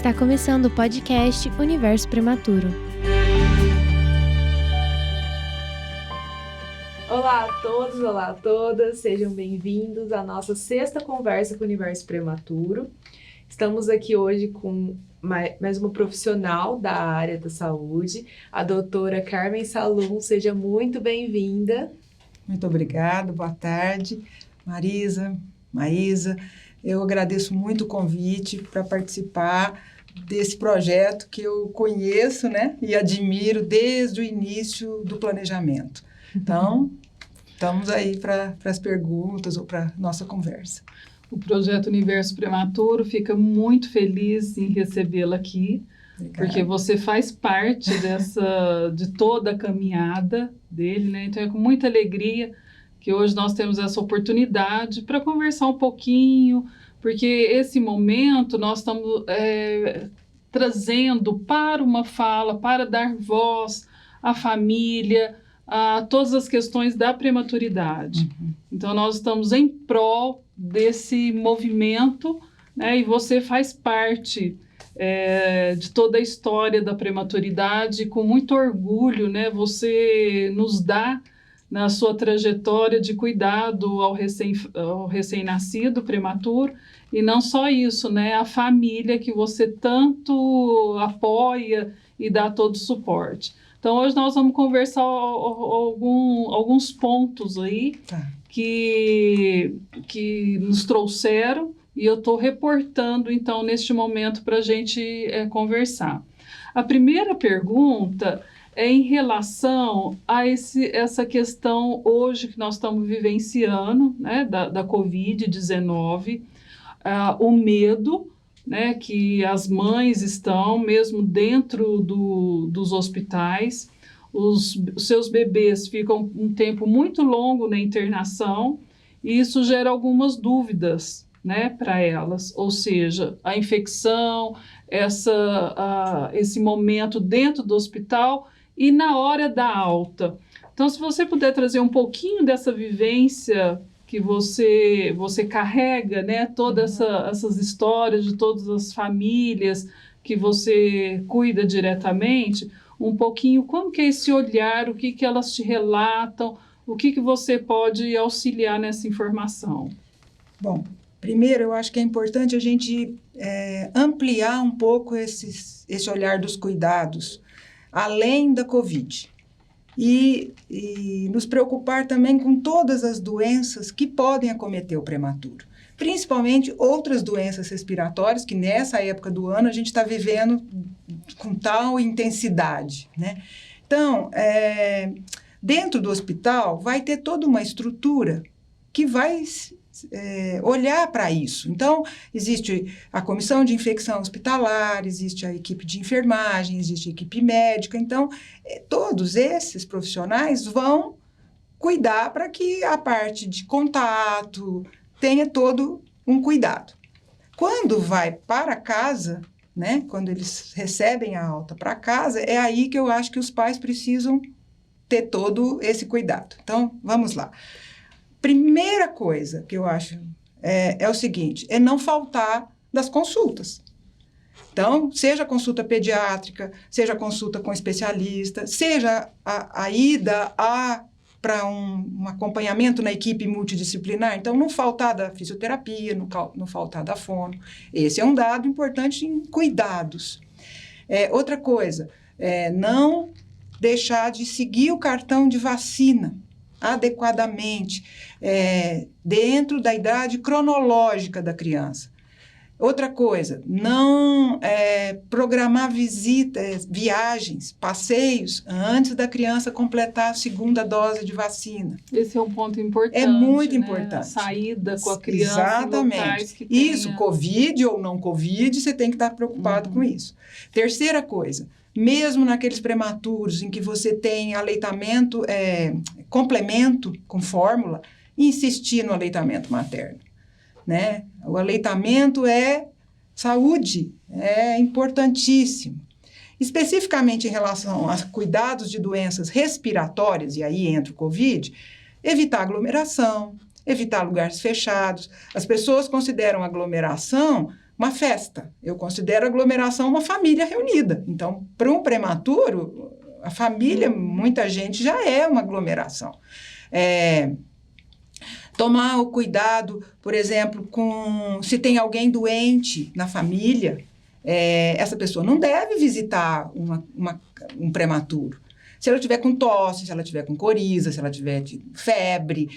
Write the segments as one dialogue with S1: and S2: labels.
S1: Está começando o podcast Universo Prematuro.
S2: Olá a todos, olá a todas, sejam bem-vindos à nossa sexta conversa com o Universo Prematuro. Estamos aqui hoje com mais uma profissional da área da saúde, a doutora Carmen Salum. Seja muito bem-vinda.
S3: Muito obrigada, boa tarde, Maísa. Eu agradeço muito o convite para participar desse projeto que eu conheço, né, e admiro desde o início do planejamento. Então, estamos aí para as perguntas ou para a nossa conversa.
S4: O Projeto Universo Prematuro fica muito feliz em recebê-la aqui, obrigada. Porque você faz parte de toda a caminhada dele, né? Então é com muita alegria que hoje nós temos essa oportunidade para conversar um pouquinho, porque esse momento nós estamos trazendo para uma fala, para dar voz à família, a todas as questões da prematuridade. Uhum. Então, nós estamos em prol desse movimento, né, e você faz parte de toda a história da prematuridade, com muito orgulho, né, você nos dá, na sua trajetória de cuidado ao recém-nascido, prematuro, e não só isso, né, a família que você tanto apoia e dá todo o suporte. Então, hoje nós vamos conversar alguns pontos aí que nos trouxeram e eu estou reportando, então, neste momento para a gente conversar. A primeira pergunta é em relação a essa questão hoje que nós estamos vivenciando, né, da Covid-19, o medo, né, que as mães estão, mesmo dentro dos hospitais, os seus bebês ficam um tempo muito longo na internação e isso gera algumas dúvidas, né, para elas, ou seja, a infecção, esse momento dentro do hospital e na hora da alta. Então, se você puder trazer um pouquinho dessa vivência que você carrega, né, todas essas histórias de todas as famílias que você cuida diretamente, um pouquinho como que é esse olhar, o que elas te relatam, o que você pode auxiliar nessa informação.
S3: Bom, primeiro eu acho que é importante a gente ampliar um pouco esse olhar dos cuidados, além da Covid. E nos preocupar também com todas as doenças que podem acometer o prematuro, principalmente outras doenças respiratórias que nessa época do ano a gente está vivendo com tal intensidade, né? Então, dentro do hospital vai ter toda uma estrutura que vai olhar para isso. Então, existe a comissão de infecção hospitalar, existe a equipe de enfermagem, existe a equipe médica. Então, todos esses profissionais vão cuidar para que a parte de contato tenha todo um cuidado. Quando vai para casa, né, quando eles recebem a alta para casa, é aí que eu acho que os pais precisam ter todo esse cuidado. Então, vamos lá. Primeira coisa que eu acho é o seguinte, é não faltar das consultas. Então, seja a consulta pediátrica, seja a consulta com especialista, seja a ida para um acompanhamento na equipe multidisciplinar. Então, não faltar da fisioterapia, não faltar da fono. Esse é um dado importante em cuidados. Outra coisa, não deixar de seguir o cartão de vacina adequadamente, dentro da idade cronológica da criança. Outra coisa, não programar visitas, viagens, passeios antes da criança completar a segunda dose de vacina.
S4: Esse é um ponto importante.
S3: É muito
S4: né?
S3: importante.
S4: A saída com a criança.
S3: Exatamente.
S4: Que tenha...
S3: Isso, Covid ou não Covid, você tem que estar preocupado com isso. Terceira coisa, mesmo naqueles prematuros em que você tem aleitamento, complemento com fórmula, insistir no aleitamento materno, né? O aleitamento é saúde, é importantíssimo. Especificamente em relação a cuidados de doenças respiratórias, e aí entra o Covid, evitar aglomeração, evitar lugares fechados. As pessoas consideram aglomeração uma festa. Eu considero aglomeração uma família reunida. Então, para um prematuro, a família, muita gente já é uma aglomeração. Tomar o cuidado, por exemplo, com se tem alguém doente na família, essa pessoa não deve visitar um prematuro. Se ela tiver com tosse, se ela tiver com coriza, se ela tiver febre,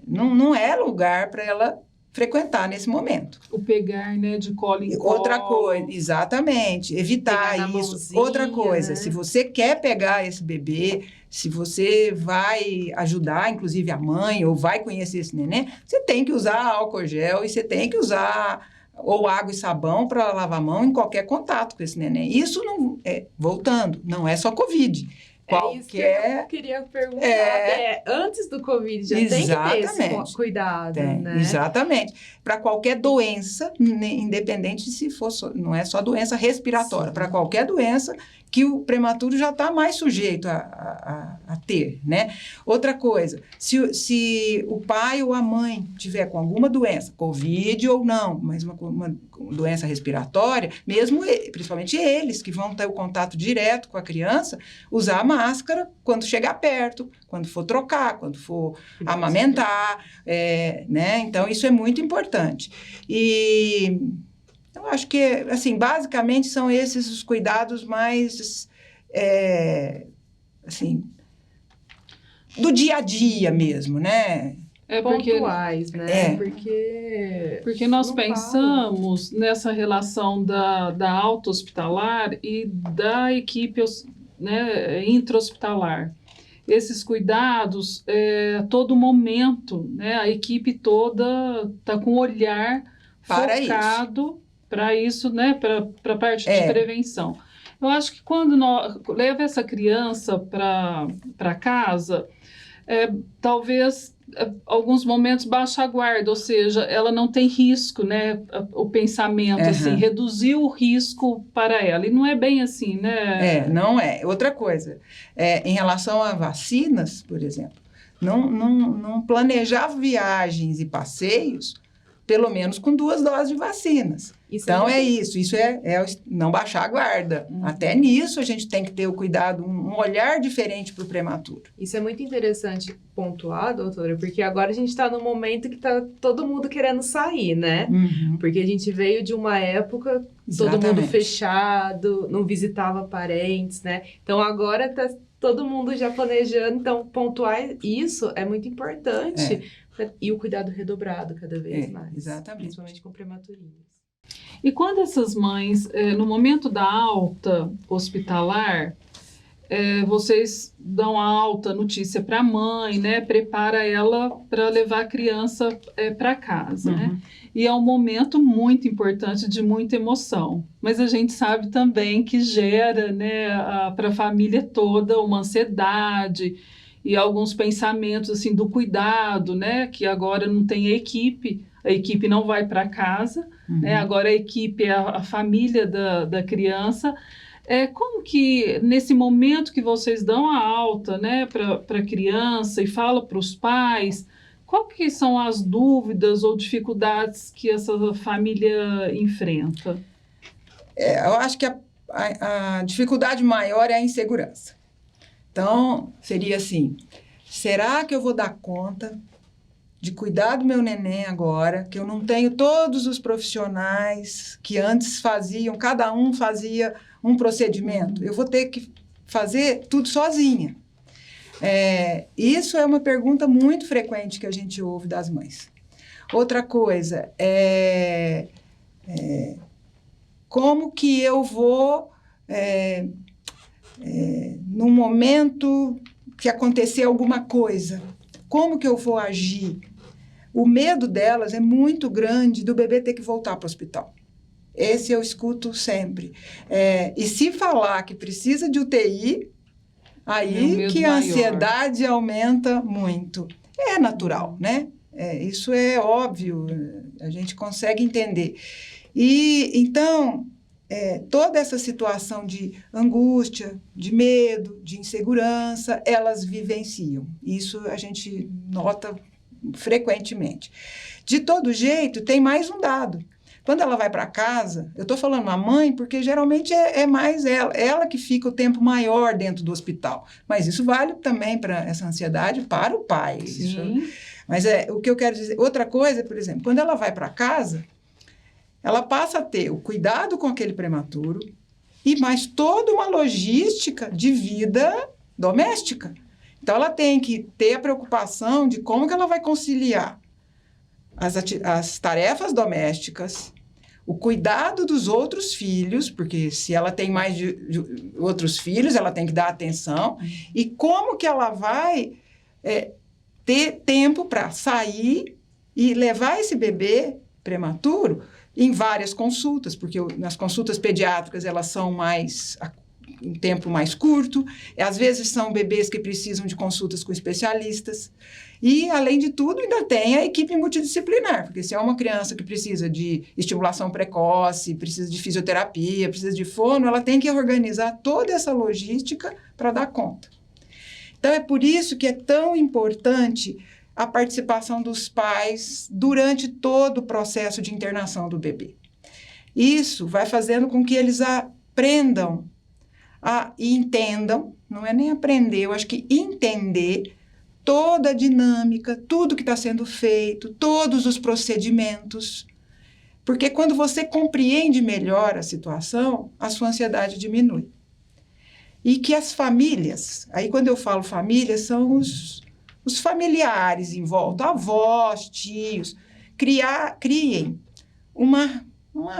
S3: não é lugar para ela frequentar nesse momento.
S4: O pegar, né, de colo em colo.
S3: Outra coisa, exatamente, evitar isso.
S2: Mãozinha,
S3: Outra coisa,
S2: né?
S3: se você quer pegar esse bebê, se você vai ajudar, inclusive, a mãe, ou vai conhecer esse neném, você tem que usar álcool gel e você tem que usar ou água e sabão para lavar a mão em qualquer contato com esse neném. Isso, não voltando, não é só Covid.
S2: Isso que eu queria perguntar. Antes do Covid já tem que ter esse cuidado, né?
S3: Exatamente. Para qualquer doença, independente se for não é só doença respiratória, para qualquer doença que o prematuro já está mais sujeito a ter, né? Outra coisa, se o pai ou a mãe tiver com alguma doença, Covid ou não, mas uma doença respiratória, mesmo principalmente eles que vão ter o contato direto com a criança, usar a máscara quando chegar perto, quando for trocar, quando for amamentar, né? Então, isso é muito importante. E eu acho que, assim, basicamente são esses os cuidados mais, assim, do dia a dia mesmo, né?
S2: Pontuais, né?
S4: Porque nós pensamos nessa relação da alta hospitalar e da equipe, né, intra-hospitalar. Esses cuidados, todo momento, né, a equipe toda está com o olhar focado para isso, né, para a parte de prevenção. Eu acho que quando leva essa criança para casa, talvez alguns momentos baixa a guarda, ou seja, ela não tem risco, né, o pensamento, assim, reduzir o risco para ela, e não é bem assim, né?
S3: Não é. Outra coisa, em relação a vacinas, por exemplo, não planejar viagens e passeios, pelo menos com 2 doses de vacinas. Então, isso é não baixar a guarda. Até nisso a gente tem que ter o cuidado, um olhar diferente para o prematuro.
S2: Isso é muito interessante pontuar, doutora, porque agora a gente está num momento que está todo mundo querendo sair, né? Porque a gente veio de uma época, todo mundo fechado, não visitava parentes, né? Então, agora está todo mundo já planejando, então pontuar isso é muito importante. E o cuidado redobrado cada vez mais.
S3: Exatamente.
S2: Principalmente com prematurinhos.
S4: E quando essas mães, no momento da alta hospitalar, vocês dão a alta notícia para a mãe, né? Prepara ela para levar a criança para casa, né? E é um momento muito importante, de muita emoção. Mas a gente sabe também que gera, né, para a família toda uma ansiedade e alguns pensamentos, assim, do cuidado, né? Que agora não tem a equipe não vai para casa, né? Agora a equipe é a família da criança. Como que, nesse momento que vocês dão a alta, né, para a criança e falam para os pais, qual que são as dúvidas ou dificuldades que essa família enfrenta?
S3: Eu acho que a dificuldade maior é a insegurança. Então, seria assim, será que eu vou dar conta de cuidar do meu neném agora, que eu não tenho todos os profissionais que antes faziam, cada um fazia um procedimento, eu vou ter que fazer tudo sozinha. Isso é uma pergunta muito frequente que a gente ouve das mães. Outra coisa como que eu vou, no momento que acontecer alguma coisa, como que eu vou agir? O medo delas é muito grande do bebê ter que voltar para o hospital. Esse eu escuto sempre. E se falar que precisa de UTI, aí que a ansiedade aumenta muito. É natural, né? Isso é óbvio, a gente consegue entender. E, então, toda essa situação de angústia, de medo, de insegurança, elas vivenciam. Isso a gente nota frequentemente. De todo jeito, tem mais um dado. Quando ela vai para casa, eu estou falando a mãe porque geralmente é mais ela que fica o tempo maior dentro do hospital. Mas isso vale também para essa ansiedade para o pai.
S4: Sim.
S3: Mas o que eu quero dizer, outra coisa, por exemplo, quando ela vai para casa, ela passa a ter o cuidado com aquele prematuro e mais toda uma logística de vida doméstica. Então, ela tem que ter a preocupação de como que ela vai conciliar as tarefas domésticas, o cuidado dos outros filhos, porque se ela tem mais de outros filhos, ela tem que dar atenção, e como que ela vai ter tempo para sair e levar esse bebê prematuro em várias consultas, porque nas consultas pediátricas elas são um tempo mais curto, às vezes são bebês que precisam de consultas com especialistas, e, além de tudo, ainda tem a equipe multidisciplinar, porque se é uma criança que precisa de estimulação precoce, precisa de fisioterapia, precisa de fono, ela tem que organizar toda essa logística para dar conta. Então, é por isso que é tão importante a participação dos pais durante todo o processo de internação do bebê. Isso vai fazendo com que eles aprendam e entendam, não é nem aprender, eu acho que entender toda a dinâmica, tudo que está sendo feito, todos os procedimentos. Porque quando você compreende melhor a situação, a sua ansiedade diminui. E que as famílias, aí quando eu falo famílias, são os familiares em volta, avós, tios, criem uma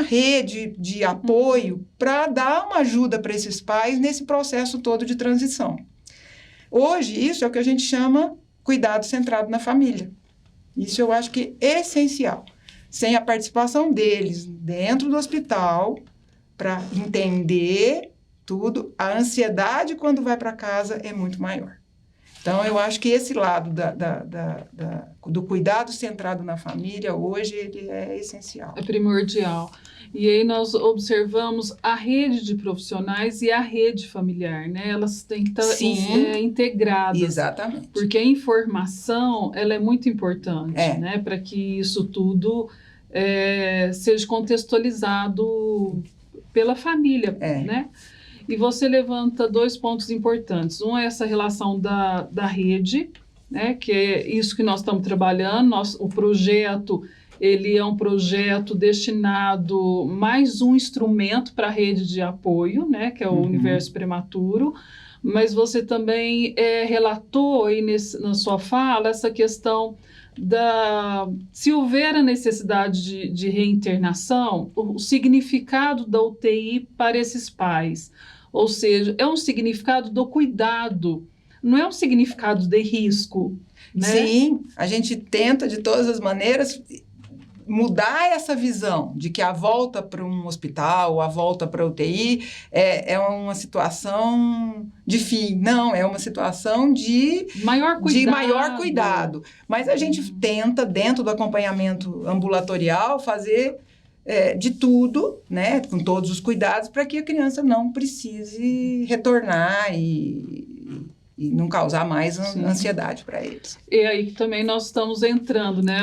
S3: rede de apoio para dar uma ajuda para esses pais nesse processo todo de transição. Hoje, isso é o que a gente chama cuidado centrado na família. Isso eu acho que é essencial. Sem a participação deles dentro do hospital, para entender tudo, a ansiedade quando vai para casa é muito maior. Então, eu acho que esse lado do cuidado centrado na família, hoje, ele é essencial.
S4: É primordial. E aí nós observamos a rede de profissionais e a rede familiar, né? Elas têm que estar integradas.
S3: Exatamente.
S4: Porque a informação, ela é muito importante, né? Para que isso tudo seja contextualizado pela família, né? E você levanta 2 pontos importantes. Um é essa relação da rede, né? Que é isso que nós estamos trabalhando. O projeto, ele é um projeto destinado mais um instrumento para a rede de apoio, né? Que é o Universo Prematuro. Mas você também relatou aí na sua fala essa questão se houver a necessidade de reinternação, o significado da UTI para esses pais. Ou seja, é um significado do cuidado, não é um significado de risco, né?
S3: Sim, a gente tenta de todas as maneiras mudar essa visão de que a volta para um hospital, a volta para a UTI é uma situação de fim. Não, é uma situação de maior cuidado. Mas a gente tenta, dentro do acompanhamento ambulatorial, fazer de tudo, né, com todos os cuidados, para que a criança não precise retornar e não causar mais ansiedade para eles.
S4: E aí também nós estamos entrando, né?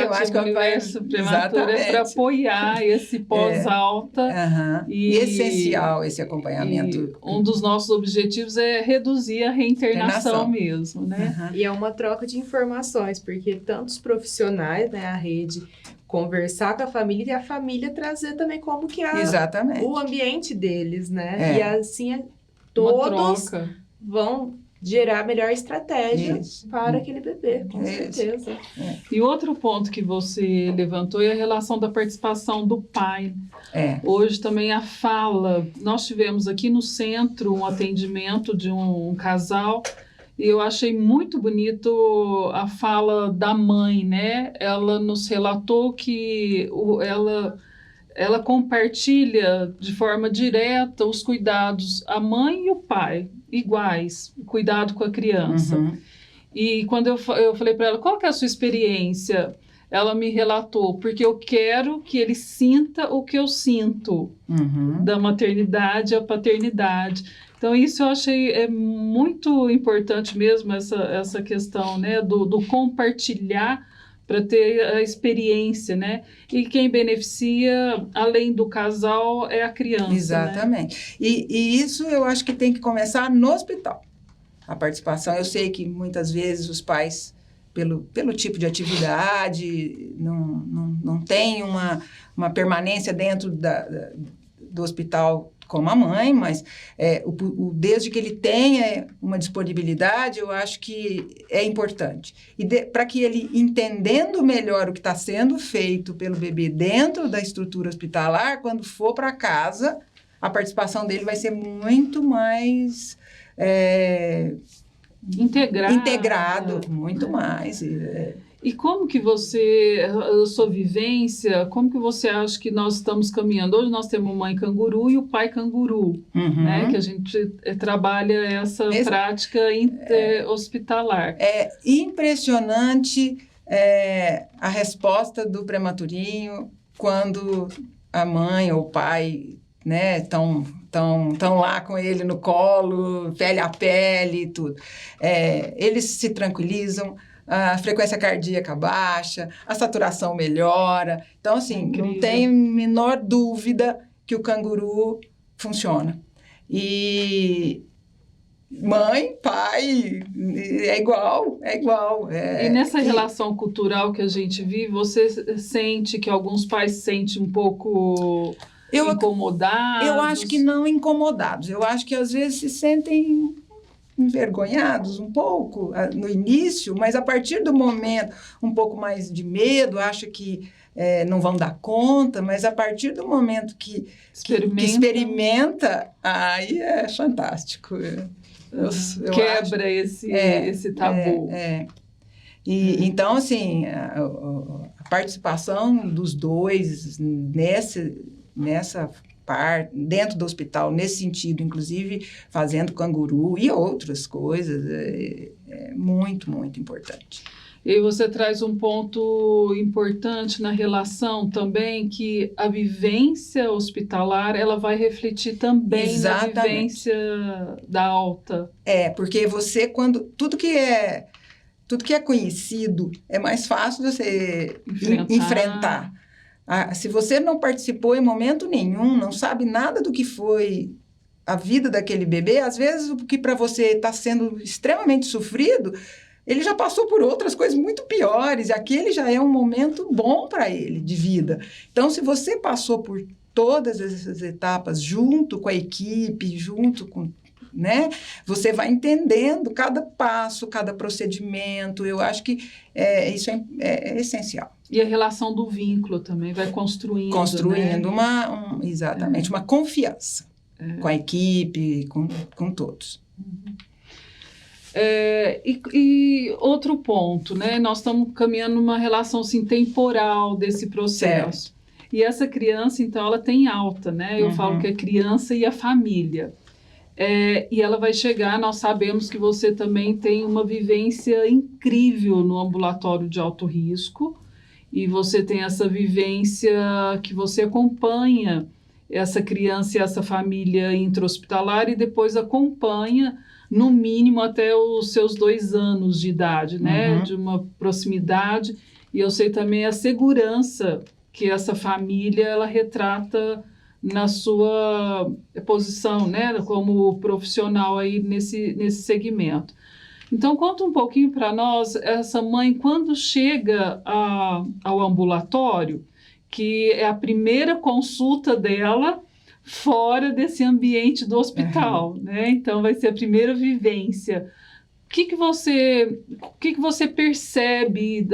S3: Eu acho que
S4: o Universo Prematuro é para apoiar esse pós-alta.
S3: E essencial esse acompanhamento.
S4: Um dos nossos objetivos é reduzir a reinternação mesmo, né?
S2: E é uma troca de informações, porque tantos profissionais, né, a rede, conversar com a família e a família trazer também como que o ambiente deles, né? E assim todos vão gerar a melhor estratégia para aquele bebê, com certeza.
S4: E outro ponto que você levantou é a relação da participação do pai. Hoje também a fala. Nós tivemos aqui no centro um atendimento de um casal e eu achei muito bonito a fala da mãe, né? Ela nos relatou que ela compartilha de forma direta os cuidados, a mãe e o pai, iguais, cuidado com a criança. E quando eu falei para ela, qual que é a sua experiência? Ela me relatou, porque eu quero que ele sinta o que eu sinto, da maternidade à paternidade. Então, isso eu achei muito importante mesmo, essa questão, né, do compartilhar, para ter a experiência, né? E quem beneficia, além do casal, é a criança.
S3: Exatamente. Né? E isso eu acho que tem que começar no hospital. A participação, eu sei que muitas vezes os pais, pelo tipo de atividade, não tem uma permanência dentro do hospital como a mãe, mas desde que ele tenha uma disponibilidade, eu acho que é importante. E para que ele, entendendo melhor o que está sendo feito pelo bebê dentro da estrutura hospitalar, quando for para casa, a participação dele vai ser muito mais... integrado, muito mais.
S4: E como que a sua vivência, como que você acha que nós estamos caminhando? Hoje nós temos a mãe canguru e o pai canguru, né? Que a gente trabalha essa prática hospitalar. É
S3: impressionante a resposta do prematurinho quando a mãe ou o pai, né, estão lá com ele no colo, pele a pele e tudo. Eles se tranquilizam, a frequência cardíaca baixa, a saturação melhora. Então, assim, não tem menor dúvida que o canguru funciona. E mãe, pai, é igual.
S4: E nessa relação cultural que a gente vive, você sente que alguns pais se sentem um pouco... incomodados?
S3: Eu acho que não incomodados. Eu acho que, às vezes, se sentem envergonhados um pouco no início, mas a partir do momento, um pouco mais de medo, acha que não vão dar conta, mas a partir do momento que experimenta, aí é fantástico.
S4: Quebra esse tabu.
S3: Então, assim, a participação dos dois nessa parte, dentro do hospital, nesse sentido, inclusive fazendo canguru e outras coisas, é muito, muito importante.
S4: E você traz um ponto importante na relação também, que a vivência hospitalar, ela vai refletir também na vivência da alta.
S3: Porque você, quando tudo que é conhecido, é mais fácil de você enfrentar. Se você não participou em momento nenhum, não sabe nada do que foi a vida daquele bebê, às vezes o que para você está sendo extremamente sofrido, ele já passou por outras coisas muito piores, e aquele já é um momento bom para ele, de vida. Então, se você passou por todas essas etapas junto com a equipe, junto com... né? Você vai entendendo cada passo, cada procedimento. Eu acho que isso é essencial.
S4: E a relação do vínculo também vai construindo, né?
S3: Exatamente, uma confiança com a equipe, com todos.
S4: E outro ponto, né? Nós estamos caminhando numa relação assim, temporal desse processo. Certo. E essa criança, então, ela tem alta, né? Eu falo que é criança e a família. E ela vai chegar, nós sabemos que você também tem uma vivência incrível no ambulatório de alto risco, e você tem essa vivência que você acompanha essa criança e essa família intra-hospitalar e depois acompanha, no mínimo, até os seus 2 anos de idade, né? De uma proximidade. E eu sei também a segurança que essa família, ela retrata na sua posição, né, como profissional aí nesse segmento. Então, conta um pouquinho para nós, essa mãe, quando chega ao ambulatório, que é a primeira consulta dela fora desse ambiente do hospital, né? Então, vai ser a primeira vivência. O que você percebe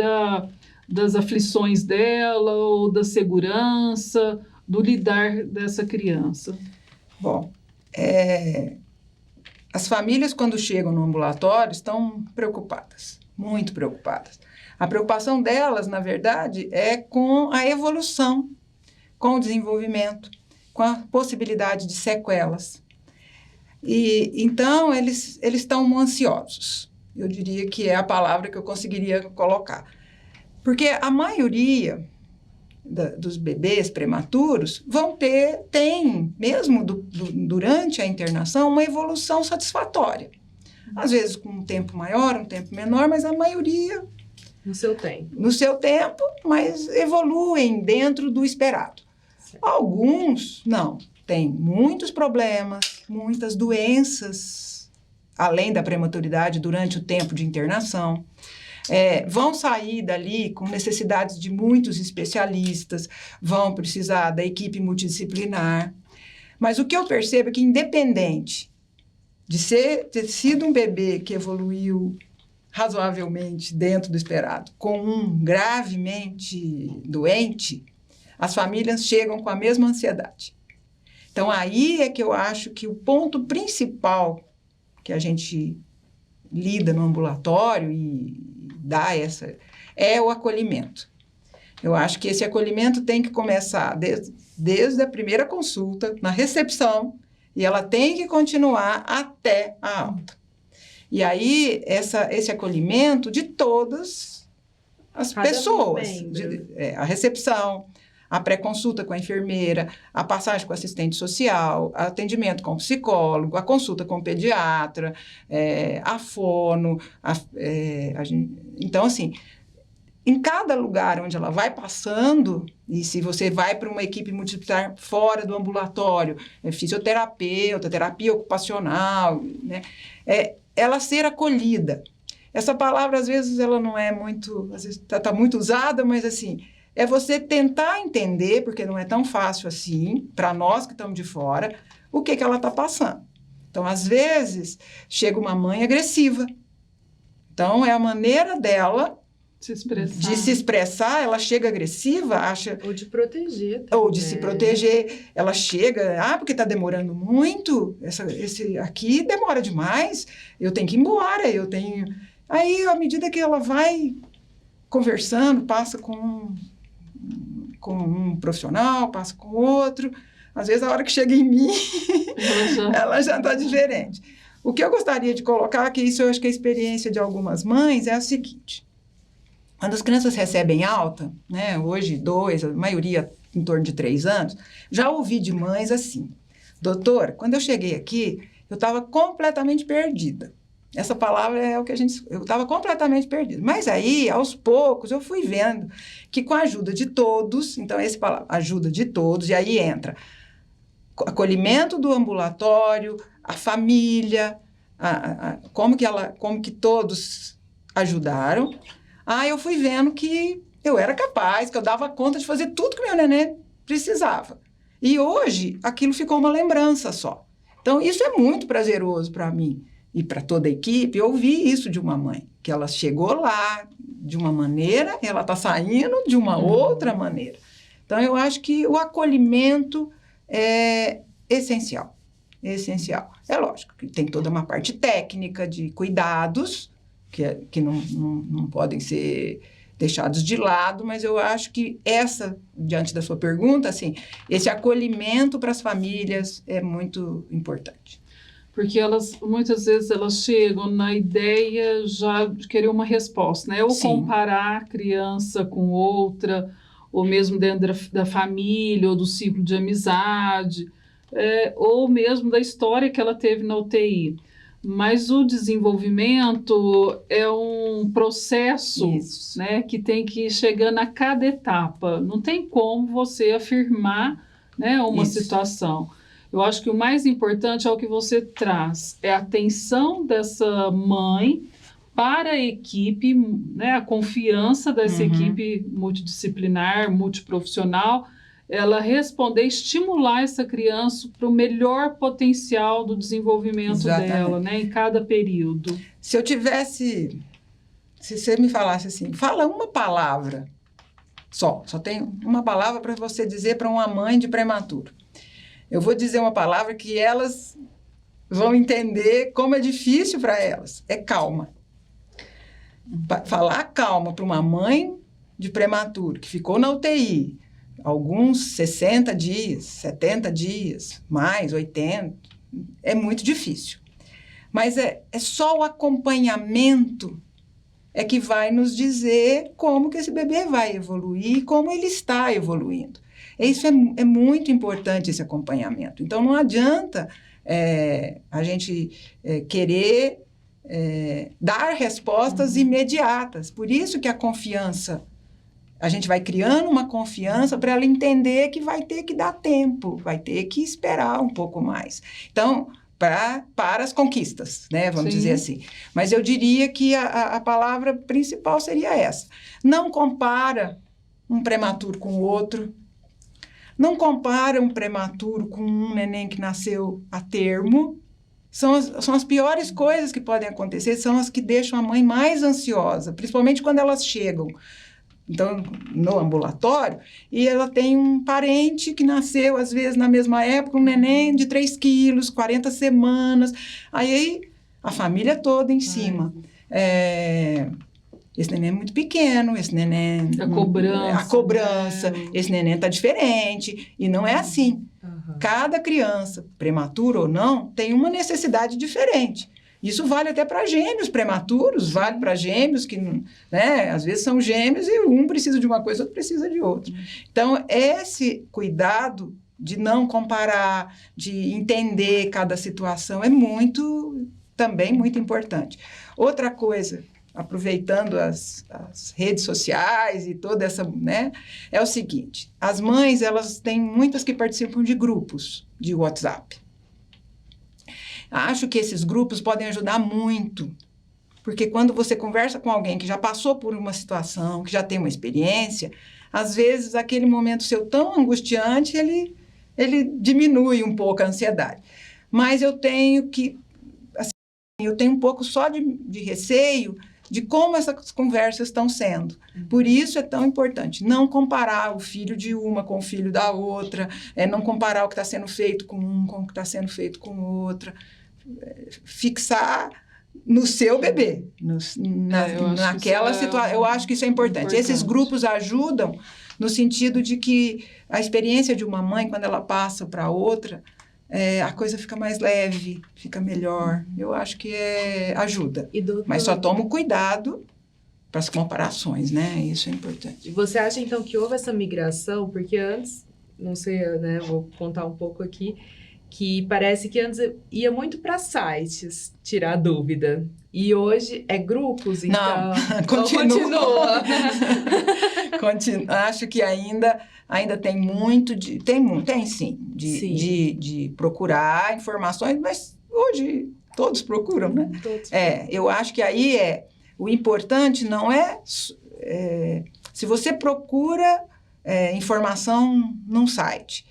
S4: das aflições dela ou da segurança, do lidar dessa criança?
S3: Bom, as famílias, quando chegam no ambulatório, estão preocupadas, muito preocupadas. A preocupação delas, na verdade, é com a evolução, com o desenvolvimento, com a possibilidade de sequelas. E então, eles estão ansiosos. Eu diria que é a palavra que eu conseguiria colocar. Porque a maioria dos bebês prematuros tem, mesmo durante a internação, uma evolução satisfatória. Às vezes com um tempo maior, um tempo menor, mas a maioria
S2: No seu tempo.
S3: No seu tempo, mas evoluem dentro do esperado.
S2: Certo.
S3: Alguns, não. Tem muitos problemas, muitas doenças, além da prematuridade, durante o tempo de internação. Vão sair dali com necessidades de muitos especialistas, vão precisar da equipe multidisciplinar. Mas o que eu percebo é que, independente de ter sido um bebê que evoluiu razoavelmente dentro do esperado, com um gravemente doente, as famílias chegam com a mesma ansiedade. Então, aí é que eu acho que o ponto principal que a gente lida no ambulatório e dá é o acolhimento. Eu acho que esse acolhimento tem que começar desde a primeira consulta, na recepção, e ela tem que continuar até a alta. E aí, esse acolhimento de todas as pessoas, a recepção, a pré-consulta com a enfermeira, a passagem com o assistente social, atendimento com o psicólogo, a consulta com o pediatra, a fono. Então, assim, em cada lugar onde ela vai passando, e se você vai para uma equipe multidisciplinar fora do ambulatório, fisioterapeuta, terapia ocupacional, né, ela ser acolhida. Essa palavra, às vezes, ela não é muito, às vezes está muito usada, mas assim, é você tentar entender, porque não é tão fácil assim, para nós que estamos de fora, o que ela está passando. Então, às vezes, chega uma mãe agressiva. Então, é a maneira dela de se expressar, ela chega agressiva, acha...
S2: Ou de proteger também.
S3: Ou de se proteger. Ela chega, porque está demorando muito, esse aqui demora demais, eu tenho que ir embora, eu tenho... Aí, à medida que ela vai conversando, passa com um profissional, passa com outro, às vezes a hora que chega em mim, ela já está diferente. O que eu gostaria de colocar, que isso eu acho que a experiência de algumas mães é a seguinte: quando as crianças recebem alta, né, hoje 2, a maioria em torno de 3 anos, já ouvi de mães assim: doutora, quando eu cheguei aqui, eu estava completamente perdida. Essa palavra é o que eu estava completamente perdida. Mas aí, aos poucos, eu fui vendo que com a ajuda de todos, então essa palavra, ajuda de todos, e aí entra acolhimento do ambulatório, a família, como que todos ajudaram. Eu fui vendo que eu era capaz, que eu dava conta de fazer tudo que meu neném precisava. E hoje, aquilo ficou uma lembrança só. Então, isso é muito prazeroso para mim e para toda a equipe. Eu ouvi isso de uma mãe, que ela chegou lá de uma maneira, ela está saindo de uma outra maneira. Então, eu acho que o acolhimento é essencial. Essencial. É lógico que tem toda uma parte técnica de cuidados, que não podem ser deixados de lado, mas eu acho que diante da sua pergunta, assim, esse acolhimento para as famílias é muito importante.
S4: Porque muitas vezes elas chegam na ideia já de querer uma resposta, né? Ou
S3: Sim.
S4: comparar a criança com outra, ou mesmo dentro da família, ou do ciclo de amizade, ou mesmo da história que ela teve na UTI. Mas o desenvolvimento é um processo, né, que tem que ir chegando a cada etapa. Não tem como você afirmar, né, uma situação. Eu acho que o mais importante é o que você traz, é a atenção dessa mãe para a equipe, né, a confiança dessa equipe multidisciplinar, multiprofissional, ela responder, estimular essa criança para o melhor potencial do desenvolvimento dela, né, em cada período.
S3: Se você me falasse assim, fala uma palavra só tem uma palavra para você dizer para uma mãe de prematuro. Eu vou dizer uma palavra que elas vão entender como é difícil para elas. É calma. Falar calma para uma mãe de prematuro que ficou na UTI, alguns 60 dias, 70 dias, mais 80, é muito difícil. Mas é só o acompanhamento que vai nos dizer como que esse bebê vai evoluir, como ele está evoluindo. Isso é muito importante, esse acompanhamento. Então, não adianta a gente querer dar respostas imediatas. Por isso que a confiança, a gente vai criando uma confiança para ela entender que vai ter que dar tempo, vai ter que esperar um pouco mais. Então, para as conquistas, né? Vamos dizer assim. Mas eu diria que a palavra principal seria essa. Não compara um prematuro com o outro. Não compara um prematuro com um neném que nasceu a termo. São as piores coisas que podem acontecer, são as que deixam a mãe mais ansiosa, principalmente quando elas chegam no ambulatório, e ela tem um parente que nasceu, às vezes, na mesma época, um neném de 3 quilos, 40 semanas, aí a família toda em cima. Esse neném é muito pequeno, esse neném... A cobrança, né? Esse neném está diferente, e não é assim. Cada criança, prematura ou não, tem uma necessidade diferente. Isso vale até para gêmeos prematuros, vale para gêmeos que, né, às vezes são gêmeos e um precisa de uma coisa, outro precisa de outra. Então, esse cuidado de não comparar, de entender cada situação é também muito importante. Outra coisa, aproveitando as redes sociais e toda essa, né, é o seguinte, as mães, elas têm muitas que participam de grupos de WhatsApp. Acho que esses grupos podem ajudar muito, porque quando você conversa com alguém que já passou por uma situação, que já tem uma experiência, às vezes aquele momento seu tão angustiante, ele diminui um pouco a ansiedade. Mas eu tenho um pouco só de receio de como essas conversas estão sendo. Por isso é tão importante não comparar o filho de uma com o filho da outra, não comparar o que está sendo feito com um com o que está sendo feito com outra, fixar no seu bebê, naquela situação. Eu acho que isso é importante. Esses grupos ajudam no sentido de que a experiência de uma mãe, quando ela passa para outra, a coisa fica mais leve, fica melhor. Eu acho que ajuda. Mas só toma cuidado para as comparações, né? Isso é importante.
S2: Você acha, então, que houve essa migração? Porque antes, não sei, né? Vou contar um pouco aqui, que parece que antes ia muito para sites tirar dúvida. E hoje é grupos, então...
S3: Não, continua. Acho que ainda tem muito tem sim, de procurar informações, mas hoje todos procuram, né?
S2: Todos.
S3: Eu acho que aí o importante não se você procura informação num site,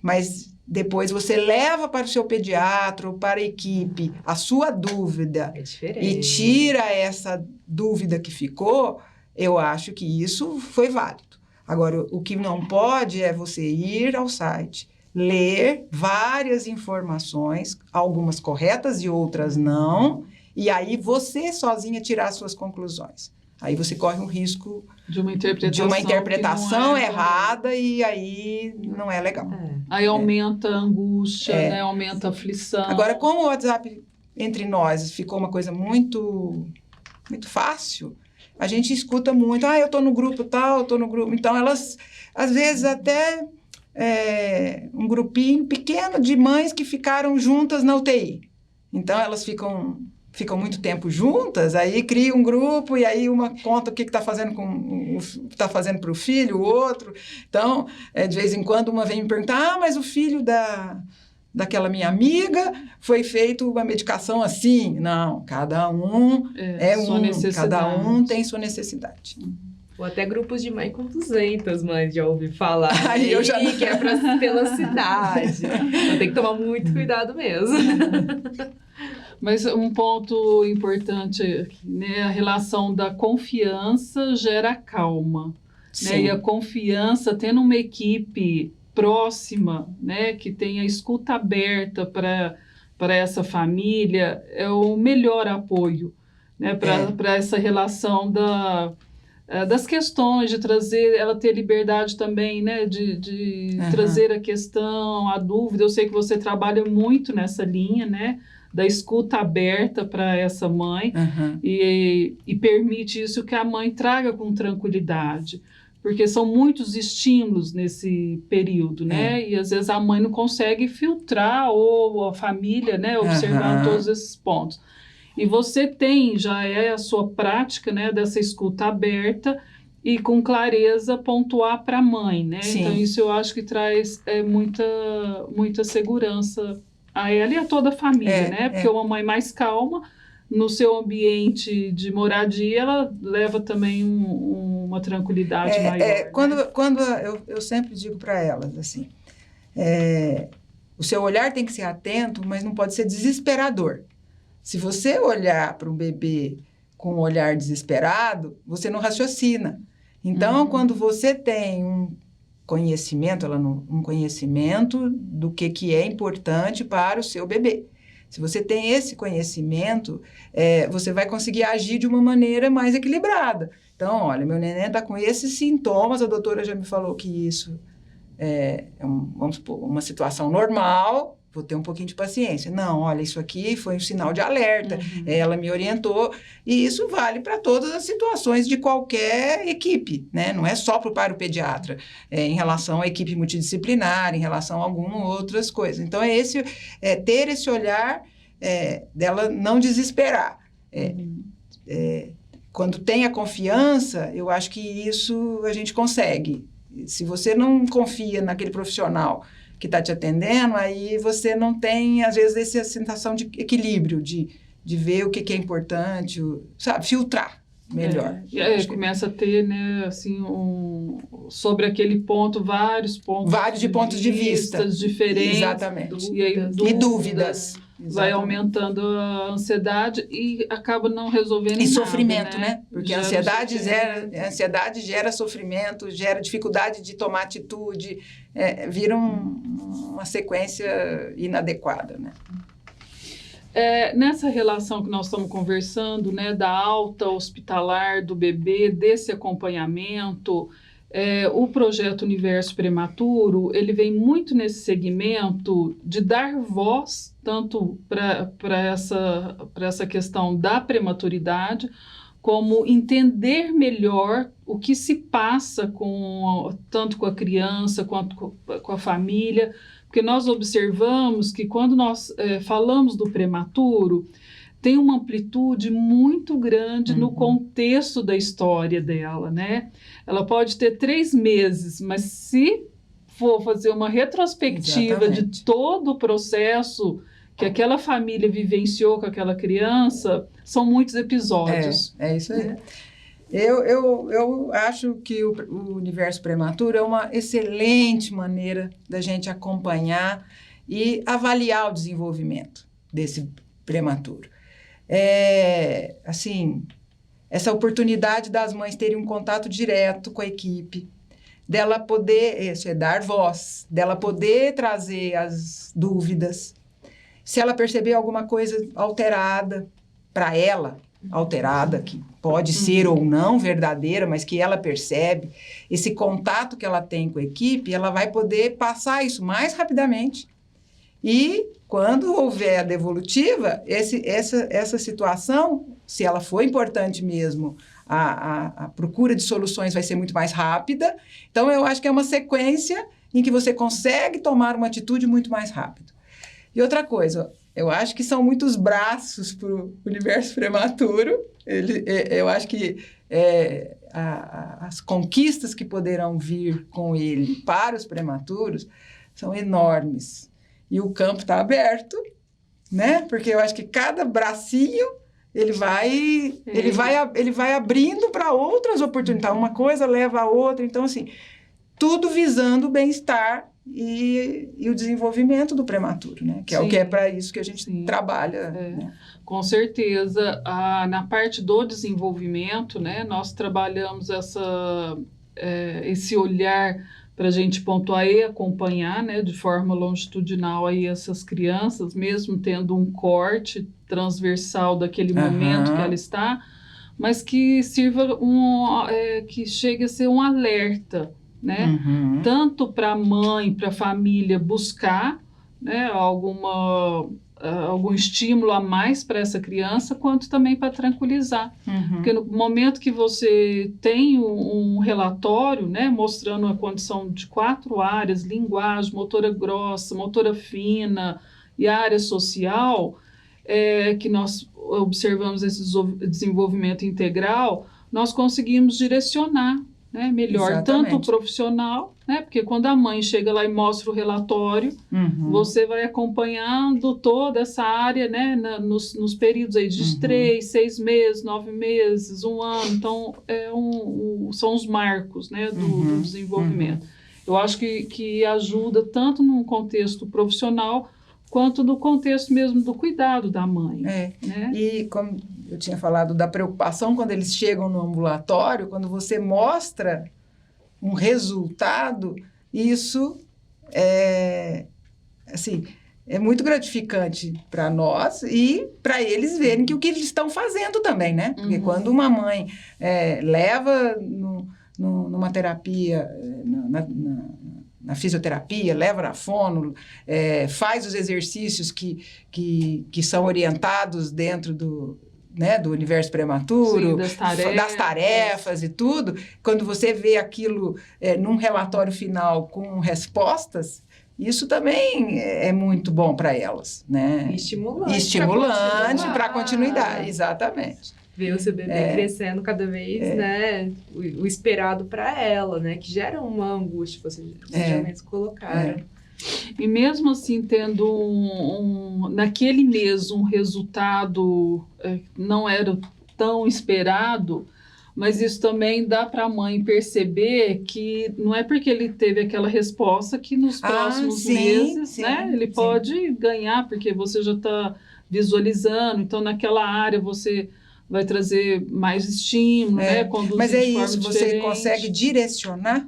S3: mas depois você leva para o seu pediatra ou para a equipe a sua dúvida e tira essa dúvida que ficou, eu acho que isso foi válido. Agora, o que não pode é você ir ao site, ler várias informações, algumas corretas e outras não, e aí você sozinha tirar as suas conclusões. Aí você corre um risco
S4: de uma interpretação
S3: errada e aí não é legal.
S4: Aí aumenta a angústia, né? Aumenta a aflição.
S3: Agora, como o WhatsApp entre nós ficou uma coisa muito, muito fácil, a gente escuta muito, eu estou no grupo tal, eu estou no grupo... Então, elas, às vezes, até um grupinho pequeno de mães que ficaram juntas na UTI. Então, elas ficam muito tempo juntas, aí cria um grupo e aí uma conta o que está fazendo para o filho, o outro. Então, de vez em quando uma vem me perguntar, mas o filho daquela minha amiga foi feito uma medicação assim. Não, cada um cada um tem sua necessidade.
S2: Ou até grupos de mãe com 200 mães, já ouvi falar.
S3: Aí eu já...
S2: Que é pela cidade. Então tem que tomar muito cuidado mesmo.
S4: Mas um ponto importante, né, a relação da confiança gera calma, né, e a confiança, tendo uma equipe próxima, né, que tenha escuta aberta para essa família, é o melhor apoio, né, para essa relação das questões, de trazer, ela ter liberdade também, né, de trazer a questão, a dúvida. Eu sei que você trabalha muito nessa linha, né, da escuta aberta para essa mãe, e permite isso que a mãe traga com tranquilidade, porque são muitos estímulos nesse período, né? E às vezes a mãe não consegue filtrar, ou a família, né, observando todos esses pontos. E você tem, já é a sua prática, né, dessa escuta aberta e com clareza pontuar para a mãe, né?
S3: Sim.
S4: Então isso eu acho que traz muita segurança a ela e a toda a família, né? Porque uma mãe mais calma, no seu ambiente de moradia, ela leva também uma tranquilidade maior. Né?
S3: Quando eu sempre digo para elas, assim, o seu olhar tem que ser atento, mas não pode ser desesperador. Se você olhar para um bebê com um olhar desesperado, você não raciocina. Então, quando você tem um conhecimento do que é importante para o seu bebê. Se você tem esse conhecimento, você vai conseguir agir de uma maneira mais equilibrada. Então, olha, meu neném está com esses sintomas, a doutora já me falou que isso vamos supor, uma situação normal, vou ter um pouquinho de paciência. Não, olha, isso aqui foi um sinal de alerta, ela me orientou, e isso vale para todas as situações de qualquer equipe, né? Não é só para o pediatra, em relação à equipe multidisciplinar, em relação a algumas outras coisas. Então, ter esse olhar dela não desesperar. Quando tem a confiança, eu acho que isso a gente consegue. Se você não confia naquele profissional que está te atendendo, aí você não tem, às vezes, essa sensação de equilíbrio, de ver o que é importante, sabe, filtrar melhor.
S4: Começa a ter, né, assim, sobre aquele ponto, vários pontos de vista diferentes.
S3: Exatamente.
S4: E aí,
S3: dúvidas.
S4: Vai aumentando a ansiedade e acaba não resolvendo
S3: e
S4: nada,
S3: sofrimento,
S4: né?
S3: Porque a ansiedade gera sofrimento, gera dificuldade de tomar atitude, vira uma sequência inadequada, né?
S4: Nessa relação que nós estamos conversando, né, da alta hospitalar do bebê, desse acompanhamento, o projeto Universo Prematuro, ele vem muito nesse segmento de dar voz tanto para essa questão da prematuridade, como entender melhor o que se passa tanto com a criança quanto com a família, porque nós observamos que quando nós falamos do prematuro, tem uma amplitude muito grande no contexto da história dela, né? Ela pode ter 3 meses, mas se for fazer uma retrospectiva de todo o processo que aquela família vivenciou com aquela criança, são muitos episódios.
S3: É isso aí. Eu acho que o Universo Prematuro é uma excelente maneira da gente acompanhar e avaliar o desenvolvimento desse prematuro. Assim, essa oportunidade das mães terem um contato direto com a equipe, dela poder, dar voz, dela poder trazer as dúvidas. Se ela perceber alguma coisa alterada para ela, que pode ser ou não verdadeira, mas que ela percebe, esse contato que ela tem com a equipe, ela vai poder passar isso mais rapidamente. E quando houver a devolutiva, essa situação, se ela for importante mesmo, a procura de soluções vai ser muito mais rápida. Então, eu acho que é uma sequência em que você consegue tomar uma atitude muito mais rápido. E outra coisa, eu acho que são muitos braços para o Universo Prematuro. Eu acho que as conquistas que poderão vir com ele para os prematuros são enormes. E o campo está aberto, né? Porque eu acho que cada bracinho ele vai abrindo para outras oportunidades. Uma coisa leva a outra. Então, assim, tudo visando o bem-estar e o desenvolvimento do prematuro, né? Que é o que é para isso que a gente trabalha. Né?
S4: Com certeza. Na parte do desenvolvimento, né? Nós trabalhamos esse olhar para a gente pontuar e acompanhar, né, de forma longitudinal aí essas crianças, mesmo tendo um corte transversal daquele momento que ela está, mas que sirva que chegue a ser um alerta, né? Tanto para a mãe, para a família buscar, né, algum estímulo a mais para essa criança, quanto também para tranquilizar. Porque no momento que você tem um relatório, né, mostrando a condição de 4 áreas, linguagem, motora grossa, motora fina e a área social, que nós observamos esse desenvolvimento integral, nós conseguimos direcionar, né, melhor,
S3: Exatamente.
S4: tanto o profissional, né, porque quando a mãe chega lá e mostra o relatório, você vai acompanhando toda essa área, né, nos períodos aí de 3, 6 meses, 9 meses, 1 ano. Então, são os marcos, né, do desenvolvimento. Eu acho que ajuda tanto no contexto profissional quanto no contexto mesmo do cuidado da mãe. Né?
S3: E como eu tinha falado da preocupação quando eles chegam no ambulatório, quando você mostra um resultado, isso é muito gratificante para nós e para eles verem que o que eles estão fazendo também, né? Porque quando uma mãe leva numa terapia, na fisioterapia, leva na fono, faz os exercícios que são orientados dentro do universo prematuro,
S4: sim,
S3: das tarefas e tudo, quando você vê aquilo num relatório final com respostas, isso também é muito bom para elas, né?
S2: Estimulante
S3: para a continuidade, exatamente.
S2: Ver o seu bebê crescendo cada vez, né? O esperado para ela, né? Que gera uma angústia, vocês já mesmo colocaram.
S4: E mesmo assim, tendo naquele mês um resultado não era tão esperado, mas isso também dá para a mãe perceber que não é porque ele teve aquela resposta que nos próximos meses, né, ele pode ganhar, porque você já está visualizando, então naquela área você vai trazer mais estímulo, né, conduzir
S3: mas é
S4: de forma
S3: isso,
S4: diferente.
S3: você consegue direcionar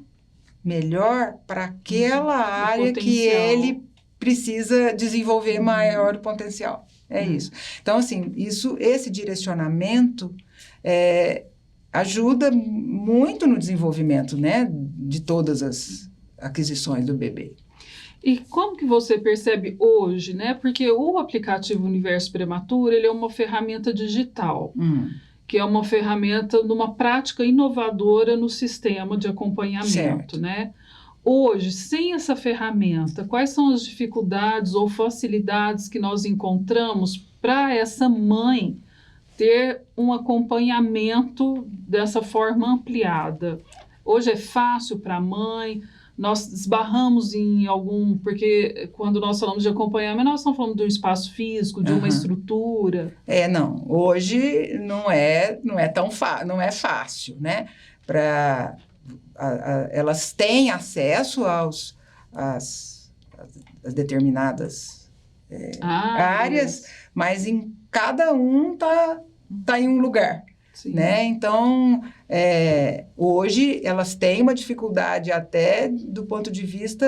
S3: melhor para aquela área que ele precisa desenvolver maior potencial. Isso. Então, assim, esse direcionamento ajuda muito no desenvolvimento, né, de todas as aquisições do bebê.
S4: E como que você percebe hoje, né? Porque o aplicativo Universo Prematuro, ele é uma ferramenta digital, que é uma ferramenta de uma prática inovadora no sistema de acompanhamento, né? Hoje, sem essa ferramenta, quais são as dificuldades ou facilidades que nós encontramos para essa mãe ter um acompanhamento dessa forma ampliada? Hoje é fácil para a mãe? Nós esbarramos em algum... Porque quando nós falamos de acompanhamento, nós estamos falando de um espaço físico, de uma estrutura.
S3: Não. Hoje não é tão não é fácil, né? Elas têm acesso às determinadas áreas, mas em cada um tá em um lugar. Né? Então, hoje elas têm uma dificuldade até do ponto de vista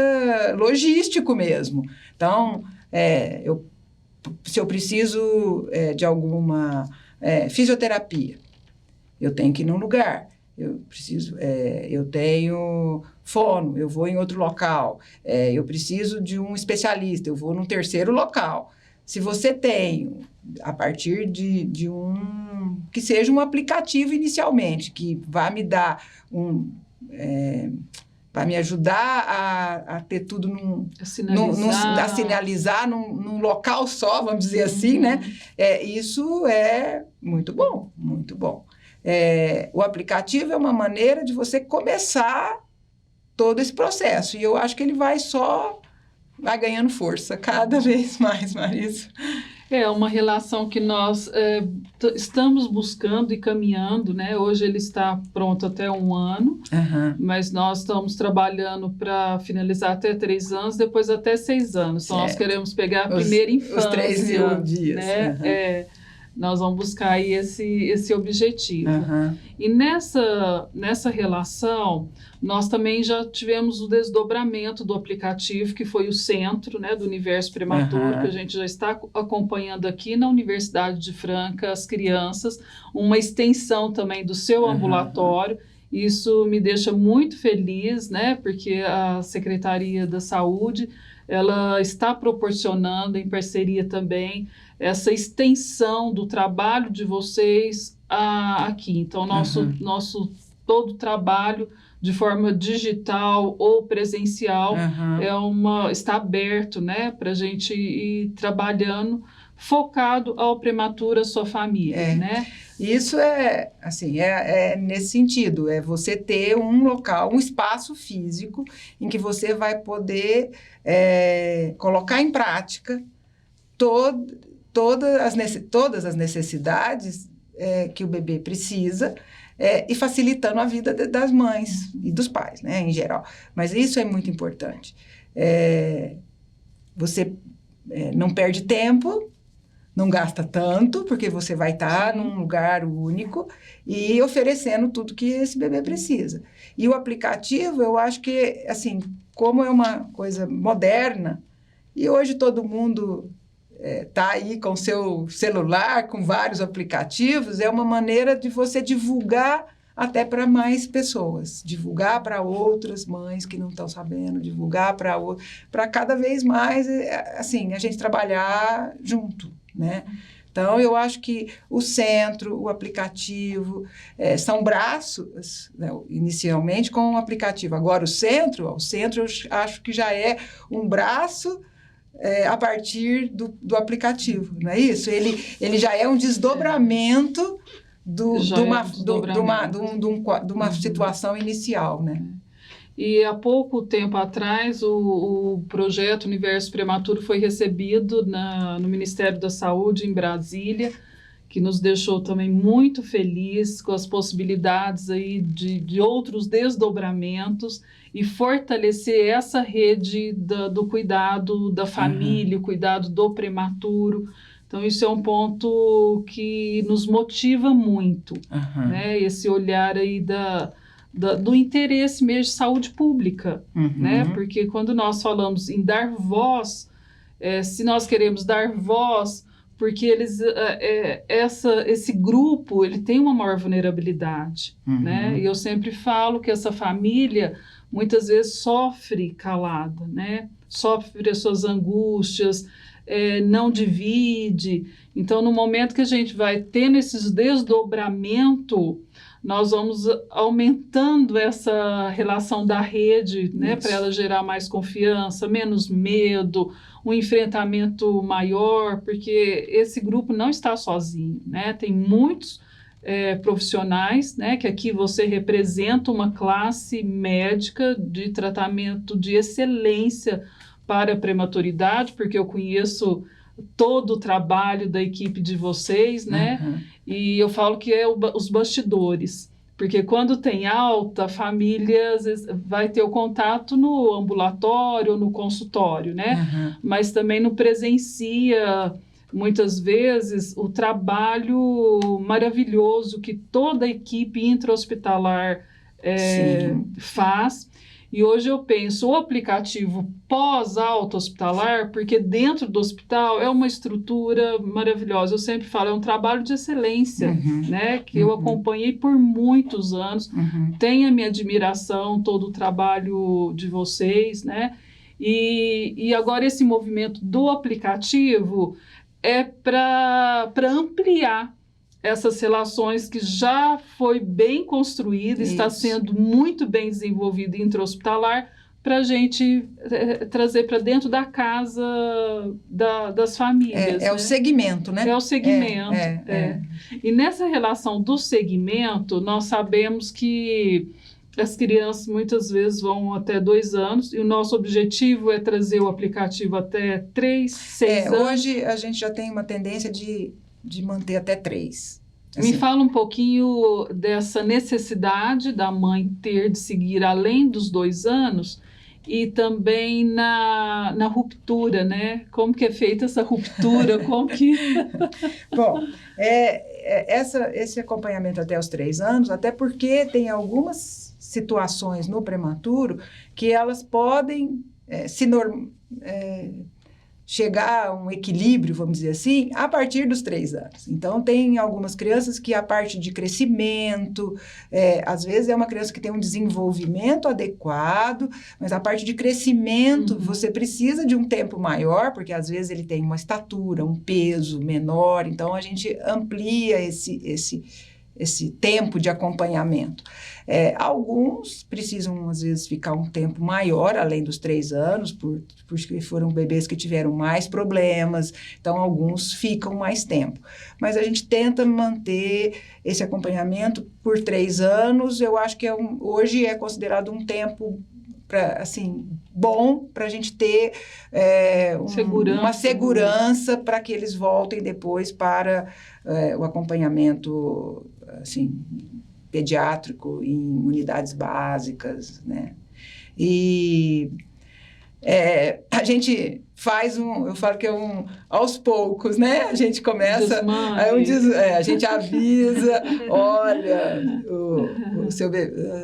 S3: logístico mesmo. Então, se eu preciso de alguma fisioterapia, eu tenho que ir num lugar. Eu tenho fono, eu vou em outro local. Eu preciso de um especialista, eu vou num terceiro local. Se você tem, a partir de que seja um aplicativo inicialmente, que vai me dar vai me ajudar a ter tudo a sinalizar num local só, vamos dizer assim, né? Isso é muito bom, muito bom. O aplicativo é uma maneira de você começar todo esse processo, e eu acho que ele vai ganhando força cada vez mais, Marisa.
S4: É uma relação que nós estamos buscando e caminhando, né? Hoje ele está pronto até 1 ano, mas nós estamos trabalhando para finalizar até 3 anos, depois até 6 anos. Então, nós queremos pegar a primeira infância.
S3: Os 3.000 dias.
S4: Né? Nós vamos buscar aí esse objetivo. E nessa relação, nós também já tivemos o desdobramento do aplicativo, que foi o centro, né, do Universo Prematuro, que a gente já está acompanhando aqui na Universidade de Franca, as crianças, uma extensão também do seu ambulatório. Isso me deixa muito feliz, né, porque a Secretaria da Saúde, ela está proporcionando, em parceria também, essa extensão do trabalho de vocês aqui. Então, nosso todo trabalho de forma digital ou presencial,
S3: Aham.
S4: está aberto, né, para a gente ir trabalhando, focado ao prematuro, a sua família, né?
S3: Isso é, assim, é nesse sentido, é você ter um local, um espaço físico em que você vai poder colocar em prática todas as necessidades que o bebê precisa e facilitando a vida das mães e dos pais, né, em geral. Mas isso é muito importante. Você não perde tempo, não gasta tanto, porque você vai estar num lugar único e oferecendo tudo que esse bebê precisa. E o aplicativo, eu acho que, assim, como é uma coisa moderna, e hoje todo mundo está aí com seu celular, com vários aplicativos, é uma maneira de você divulgar até para mais pessoas, divulgar para outras mães que não estão sabendo, divulgar para cada vez mais, assim, a gente trabalhar junto, né? Então, eu acho que o centro, o aplicativo, são braços, né, inicialmente com o aplicativo. Agora, o centro eu acho que já é um braço a partir do aplicativo, não é isso? Ele já é um desdobramento de uma situação inicial, né?
S4: E há pouco tempo atrás, o projeto Universo Prematuro foi recebido no Ministério da Saúde, em Brasília, que nos deixou também muito felizes com as possibilidades aí de outros desdobramentos e fortalecer essa rede do cuidado da família, o cuidado do prematuro. Então, isso é um ponto que nos motiva muito, né? Esse olhar aí do interesse mesmo de saúde pública, né? Porque quando nós falamos em dar voz, se nós queremos dar voz, porque esse grupo ele tem uma maior vulnerabilidade, né? E eu sempre falo que essa família muitas vezes sofre calada, né? Sofre as suas angústias, não divide. Então, no momento que a gente vai tendo esses desdobramentos, nós vamos aumentando essa relação da rede, né, para ela gerar mais confiança, menos medo, um enfrentamento maior, porque esse grupo não está sozinho, né? Tem muitos profissionais, né, que aqui você representa uma classe médica de tratamento de excelência para a prematuridade, porque eu conheço todo o trabalho da equipe de vocês, né? E eu falo que os bastidores, porque quando tem alta, a família às vezes vai ter o contato no ambulatório ou no consultório, né? Mas também não presencia, muitas vezes, o trabalho maravilhoso que toda a equipe intra-hospitalar faz. E hoje eu penso o aplicativo pós-alta hospitalar, porque dentro do hospital é uma estrutura maravilhosa. Eu sempre falo, é um trabalho de excelência, né? Que eu acompanhei por muitos anos. Tenho a minha admiração, todo o trabalho de vocês, né? E agora esse movimento do aplicativo é para ampliar essas relações que já foi bem construída, está sendo muito bem desenvolvida intra-hospitalar, para a gente trazer para dentro da casa das famílias.
S3: É, né? O segmento, né?
S4: É o segmento. E nessa relação do segmento, nós sabemos que as crianças muitas vezes vão até 2 anos, e o nosso objetivo é trazer o aplicativo até 3, 6 anos.
S3: Hoje a gente já tem uma tendência de manter até 3. Assim.
S4: Me fala um pouquinho dessa necessidade da mãe ter de seguir além dos 2 anos e também na ruptura, né? Como que é feita essa ruptura? Como que...
S3: Bom, esse acompanhamento até os 3 anos, até porque tem algumas situações no prematuro que elas podem chegar a um equilíbrio, vamos dizer assim, a partir dos 3 anos. Então, tem algumas crianças que a parte de crescimento, às vezes é uma criança que tem um desenvolvimento adequado, mas a parte de crescimento, você precisa de um tempo maior, porque às vezes ele tem uma estatura, um peso menor, então a gente amplia esse tempo de acompanhamento. Alguns precisam, às vezes, ficar um tempo maior, além dos 3 anos, porque foram bebês que tiveram mais problemas, então alguns ficam mais tempo. Mas a gente tenta manter esse acompanhamento por 3 anos, eu acho que hoje é considerado um tempo bom para a gente ter uma segurança para que eles voltem depois para o acompanhamento pediátrico em unidades básicas, né? E a gente faz eu falo que aos poucos, né? A gente começa, a gente avisa, olha,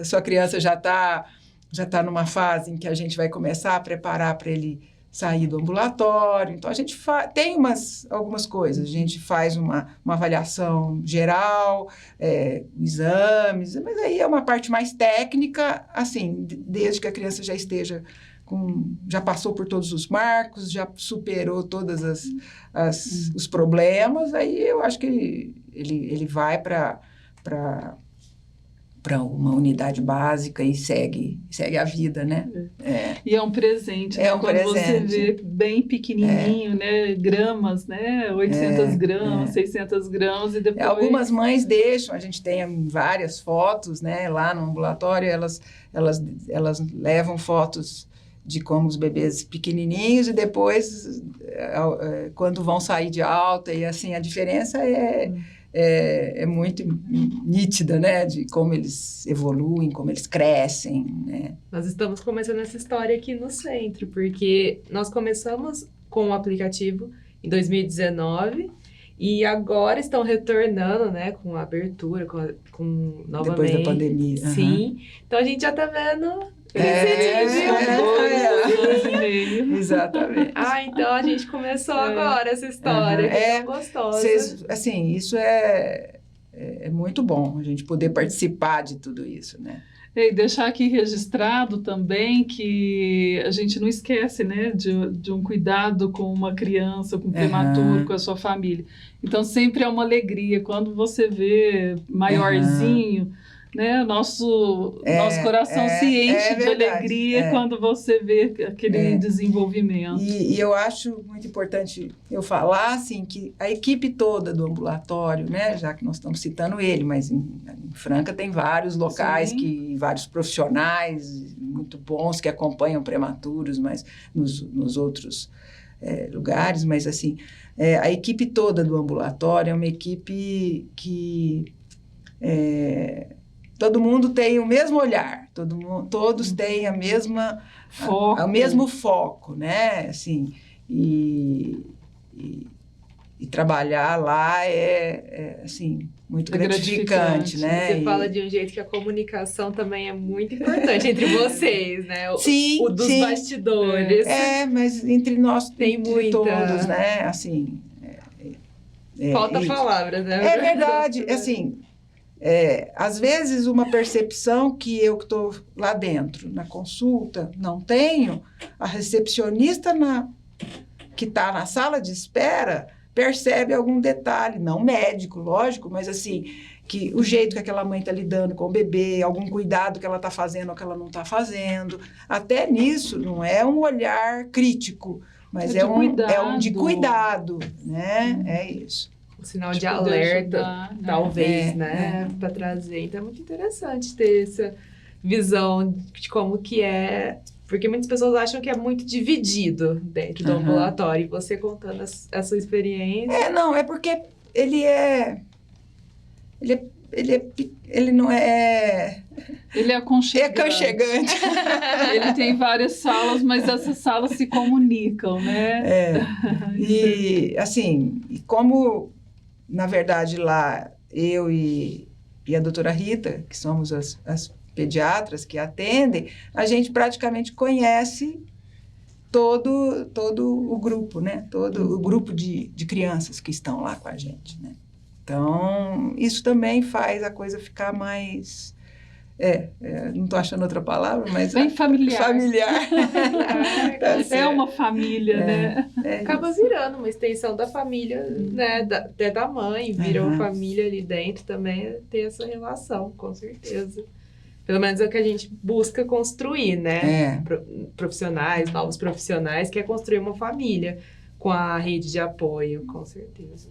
S3: a sua criança já está numa fase em que a gente vai começar a preparar para ele sair do ambulatório. Então, a gente tem algumas coisas. A gente faz uma avaliação geral, exames, mas aí é uma parte mais técnica, assim, desde que a criança já esteja já passou por todos os marcos, já superou todos os problemas, aí eu acho que ele vai para uma unidade básica e segue a vida, né?
S4: E é um presente, né? Quando você vê bem pequenininho, né? Gramas, né? 800 gramas, 600 gramas e depois...
S3: Algumas mães deixam, a gente tem várias fotos, né? Lá no ambulatório, elas levam fotos de como os bebês pequenininhos e depois, quando vão sair de alta, e assim, a diferença é muito nítida, né? De como eles evoluem, como eles crescem, né?
S2: Nós estamos começando essa história aqui no centro, porque nós começamos com o aplicativo em 2019 e agora estão retornando, né? Com a abertura, com novamente.
S3: Depois da pandemia.
S2: Sim. Então, a gente já está vendo...
S3: Exatamente.
S2: Então a gente começou agora essa história, que é gostosa.
S3: Isso é muito bom, a gente poder participar de tudo isso, né?
S4: E deixar aqui registrado também que a gente não esquece, né, de um cuidado com uma criança, com um prematuro, com a sua família. Então sempre é uma alegria quando você vê maiorzinho, né? Nosso coração se enche de alegria quando você vê aquele desenvolvimento.
S3: E eu acho muito importante eu falar assim, que a equipe toda do ambulatório, né? Já que nós estamos citando ele, mas em Franca tem vários locais, vários profissionais muito bons que acompanham prematuros, mas nos outros lugares, mas assim, a equipe toda do ambulatório é uma equipe que... todo mundo tem o mesmo olhar, todos têm o mesmo foco, né? Assim, e trabalhar lá assim, muito gratificante, né?
S2: Você fala de um jeito que a comunicação também é muito importante entre vocês, né? O dos bastidores.
S3: Mas entre nós
S2: tem muita...
S3: todos, né? Assim...
S2: Falta palavras, né?
S3: É verdade, assim... às vezes uma percepção que eu que estou lá dentro na consulta não tenho, a recepcionista que está na sala de espera percebe algum detalhe, não médico, lógico, mas assim, que o jeito que aquela mãe está lidando com o bebê, algum cuidado que ela está fazendo ou que ela não está fazendo, até nisso não é um olhar crítico, mas é um de cuidado, né? É isso.
S2: Um sinal de alerta, ajudar, talvez, né? Para trazer. Então, é muito interessante ter essa visão de como que é... Porque muitas pessoas acham que é muito dividido dentro do ambulatório. E você contando a sua experiência...
S3: Não, é porque ele não é...
S4: Ele é aconchegante.
S3: É aconchegante.
S4: Ele tem várias salas, mas essas salas se comunicam, né?
S3: E, assim, como... Na verdade, lá, eu e a doutora Rita, que somos as pediatras que atendem, a gente praticamente conhece todo o grupo, né? Todo o grupo de crianças que estão lá com a gente, né? Então, isso também faz a coisa ficar mais não estou achando outra palavra, mas...
S4: Bem familiar.
S3: Familiar.
S4: É uma família, né?
S2: Acaba virando uma extensão da família, né? Até da mãe, virou família ali dentro também, tem essa relação, com certeza. Pelo menos é o que a gente busca construir, né? Profissionais, novos profissionais, que é construir uma família com a rede de apoio, com certeza.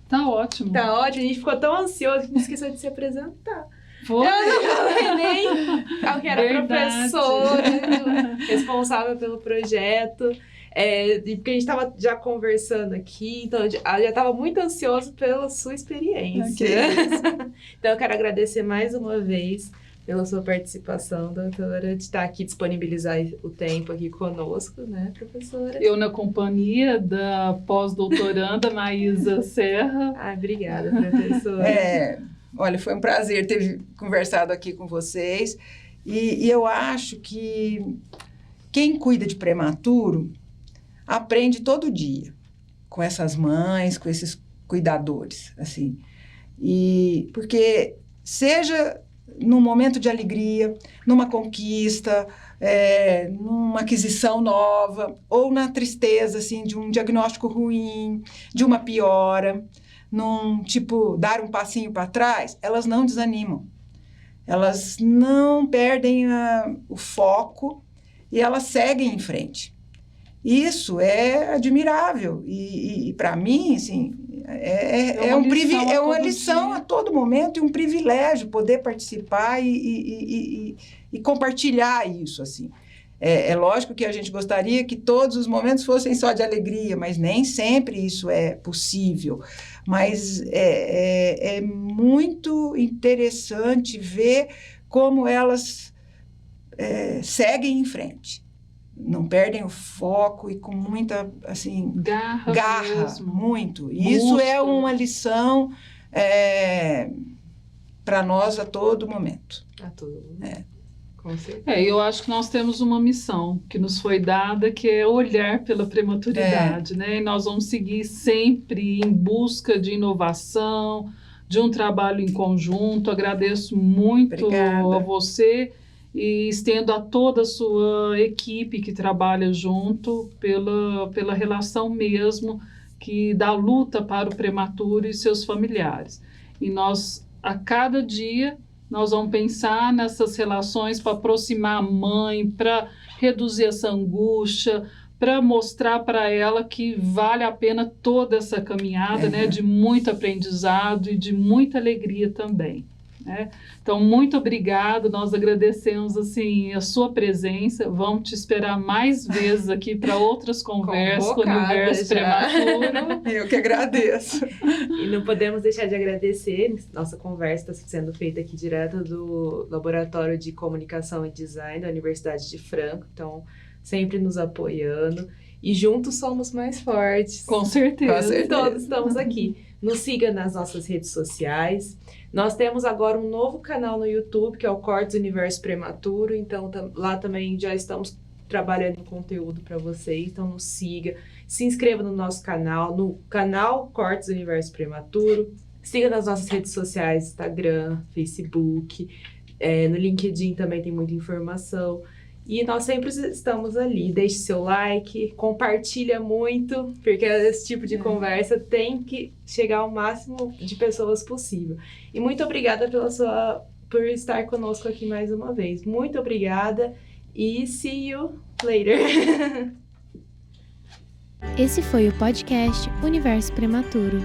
S4: Tá ótimo.
S2: Tá ótimo, a gente ficou tão ansioso que esqueceu de se apresentar.
S4: Foi.
S2: Eu não falei nem que era
S4: Verdade.
S2: professora, responsável pelo projeto. E porque a gente estava já conversando aqui, então eu já estava muito ansioso pela sua experiência. Então eu quero agradecer mais uma vez pela sua participação, doutora, de estar aqui, disponibilizar o tempo aqui conosco, né, professora?
S4: Eu na companhia da pós-doutoranda Maísa Serra.
S2: Obrigada, professora.
S3: Olha, foi um prazer ter conversado aqui com vocês. E eu acho que quem cuida de prematuro aprende todo dia com essas mães, com esses cuidadores, assim. E porque seja num momento de alegria, numa conquista, numa aquisição nova, ou na tristeza, assim, de um diagnóstico ruim, de uma piora, dar um passinho para trás, elas não desanimam. Elas não perdem o foco e elas seguem em frente. Isso é admirável e para mim, assim, é uma lição a todo momento e um privilégio poder participar e compartilhar isso, assim. É lógico que a gente gostaria que todos os momentos fossem só de alegria, mas nem sempre isso é possível. Mas é muito interessante ver como elas seguem em frente. Não perdem o foco e com muita, assim, garra
S4: mesmo.
S3: Muito. E isso é uma lição para nós a todo momento.
S2: A todo momento. Com certeza.
S4: Eu acho que nós temos uma missão que nos foi dada, que é olhar pela prematuridade, né? E nós vamos seguir sempre em busca de inovação, de um trabalho em conjunto. Agradeço muito a você e estendo a toda a sua equipe que trabalha junto pela relação mesmo da luta para o prematuro e seus familiares. E nós, a cada dia, nós vamos pensar nessas relações para aproximar a mãe, para reduzir essa angústia, para mostrar para ela que vale a pena toda essa caminhada, né, de muito aprendizado e de muita alegria também. Né? Então, muito obrigado, nós agradecemos assim, a sua presença, vamos te esperar mais vezes aqui para outras conversas com o Universo Prematuro.
S3: Eu que agradeço.
S2: E não podemos deixar de agradecer, nossa conversa está sendo feita aqui direto do Laboratório de Comunicação e Design da Universidade de Franco, então sempre nos apoiando, e juntos somos mais fortes.
S4: Com certeza.
S2: Todos estamos aqui. Nos siga nas nossas redes sociais. Nós temos agora um novo canal no YouTube, que é o Cortes Universo Prematuro. Então, lá também já estamos trabalhando em conteúdo para vocês. Então, nos siga. Se inscreva no nosso canal, no canal Cortes Universo Prematuro. Siga nas nossas redes sociais, Instagram, Facebook. No LinkedIn também tem muita informação. E nós sempre estamos ali. Deixe seu like, compartilha muito, porque esse tipo de conversa tem que chegar ao máximo de pessoas possível. E muito obrigada por estar conosco aqui mais uma vez. Muito obrigada e see you later.
S1: Esse foi o podcast Universo Prematuro.